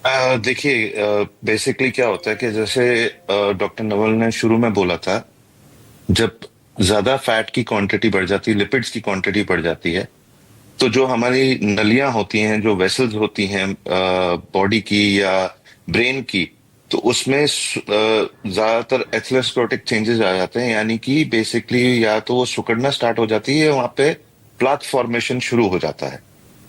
देखिए, बेसिकली क्या होता है कि जैसे डॉक्टर नवल ने शुरू में बोला था, जब ज्यादा फैट की क्वांटिटी बढ़ जाती है, लिपिड्स की क्वांटिटी बढ़ जाती है, तो जो हमारी नलियां होती हैं, जो वेसल्स होती हैं बॉडी की या ब्रेन की, तो उसमें ज्यादातर एथेरोस्क्लेरोटिक चेंजेस आ जाते हैं। यानी कि बेसिकली या तो वो सिकुड़ना स्टार्ट हो जाती है, वहां पे प्लाक फॉर्मेशन शुरू हो जाता है।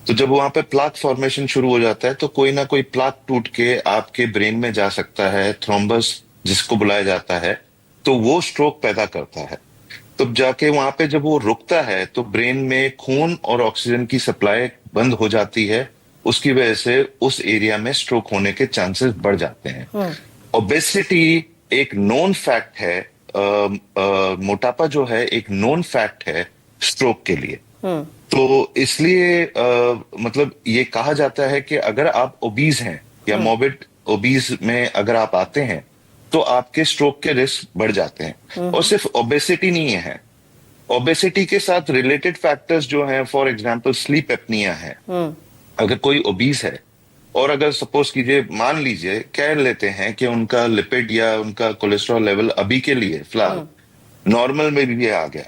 तो जब वहां पे प्लाक फॉर्मेशन शुरू हो जाता है, तो कोई ना कोई प्लाक टूट के आपके ब्रेन में जा सकता है, थ्रोम्बस जिसको बुलाया जाता है, तो वो स्ट्रोक पैदा करता है। तब जाके वहां पे जब वो रुकता है, तो ब्रेन में खून और ऑक्सीजन की सप्लाई बंद हो जाती है। उसकी वजह से उस एरिया में स्ट्रोक होने के चांसेस बढ़ जाते हैं। ओबेसिटी एक नोन फैक्ट है। मोटापा जो है एक नोन फैक्ट है स्ट्रोक के लिए। तो इसलिए मतलब ये कहा जाता है कि अगर आप ओबीज हैं या मॉर्बिड ओबीज में अगर आप आते हैं, तो आपके स्ट्रोक के रिस्क बढ़ जाते हैं। और सिर्फ ओबेसिटी नहीं है, ओबेसिटी के साथ रिलेटेड फैक्टर्स जो हैं, फॉर एग्जांपल स्लीप एपनिया है। अगर कोई ओबीज है और अगर सपोज कीजिए, मान लीजिए कह लेते हैं कि उनका लिपिड या उनका कोलेस्ट्रॉल लेवल अभी के लिए फिलहाल नॉर्मल में भी आ गया,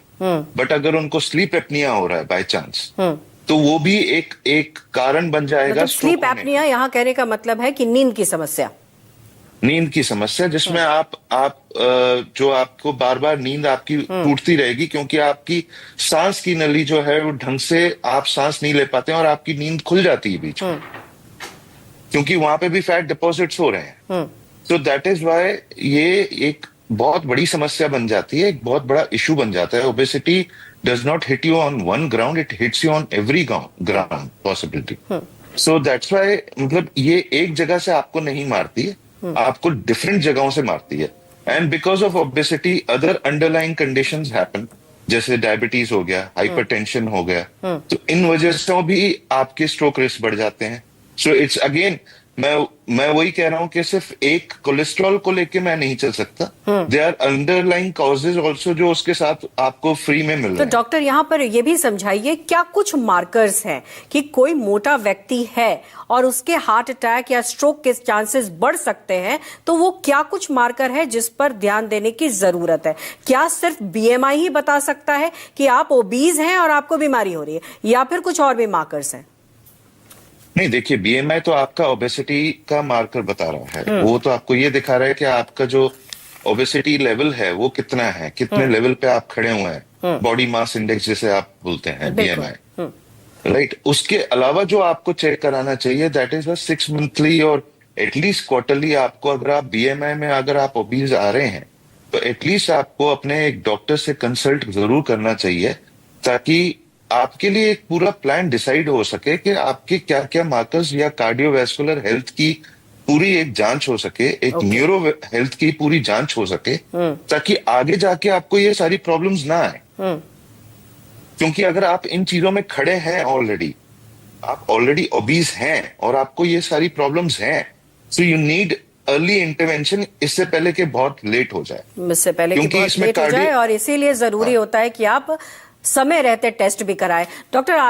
बट अगर उनको स्लीप एपनिया हो रहा है बाय चांस, तो वो भी एक एक कारण बन जाएगा मतलब स्ट्रोक स्लीप होने एपनिया का। यहाँ कहने का मतलब है कि नींद की समस्या। नींद की समस्या जिसमें आप जो आपको बार बार नींद आपकी टूटती रहेगी, क्योंकि आपकी सांस की नली जो है वो ढंग से आप सांस नहीं ले पाते हैं और आपकी नींद खुल जाती है बीच में, क्योंकि वहां पे भी फैट डिपॉजिट्स हो रहे हैं। तो दैट इज वाई ये एक बहुत बड़ी समस्या बन जाती है, एक बहुत बड़ा इशू बन जाता है। Obesity does not hit you on one ground, it hits you on every ground possibility. So that's why मतलब ये एक जगह से आपको नहीं मारती है, आपको डिफरेंट जगहों से मारती है। And because of obesity other underlying conditions happen, जैसे डायबिटीज हो गया, हाइपरटेंशन हो गया, तो इन वजह से भी आपके स्ट्रोक रिस्क बढ़ जाते हैं। सो इट्स अगेन, मैं वही कह रहा हूं कि सिर्फ एक कोलेस्ट्रॉल को लेके मैं नहीं चल सकता। They are underlying causes also जो उसके साथ आपको फ्री में मिल रहे तो हैं। डॉक्टर यहाँ पर ये भी समझाइए, क्या कुछ मार्कर्स हैं कि कोई मोटा व्यक्ति है और उसके हार्ट अटैक या स्ट्रोक के चांसेस बढ़ सकते हैं, तो वो क्या कुछ मार्कर है जिस पर ध्यान देने की जरूरत है? क्या सिर्फ बीएमआई ही बता सकता है कि आप ओबीज हैं और आपको बीमारी हो रही है, या फिर कुछ और भी मार्कर्स हैं? नहीं, देखिए, बीएमआई तो आपका ओबेसिटी का मार्कर बता रहा है। वो तो आपको ये दिखा रहा है कि आपका जो ओबेसिटी लेवल है वो कितना है, कितने लेवल पे आप खड़े हुए हैं, बॉडी मास इंडेक्स जिसे आप बोलते हैं, बीएमआई। राइट। उसके अलावा जो आपको चेक कराना चाहिए, दैट इज 6 मंथली और एटलीस्ट क्वार्टरली। आपको अगर आप बीएमआई में अगर आप ओबीज आ रहे हैं, तो एटलीस्ट आपको अपने एक डॉक्टर से कंसल्ट जरूर करना चाहिए, ताकि आपके लिए एक पूरा प्लान डिसाइड हो सके कि आपके क्या क्या मार्कर्स या कार्डियोवैस्कुलर हेल्थ की पूरी एक जांच हो सके, एक न्यूरो हेल्थ की पूरी जांच हो सके, ताकि आगे जाके आपको ये सारी प्रॉब्लम्स ना आए। क्योंकि अगर आप इन चीजों में खड़े हैं ऑलरेडी, आप ऑलरेडी ओबीज हैं और आपको ये सारी प्रॉब्लम्स हैं, so you need early intervention, इससे पहले कि बहुत लेट हो जाए। इससे पहले कि क्योंकि बहुत इसमें लेट हो जाए, और इसीलिए जरूरी होता है कि आप समय रहते टेस्ट भी कराएं। डॉक्टर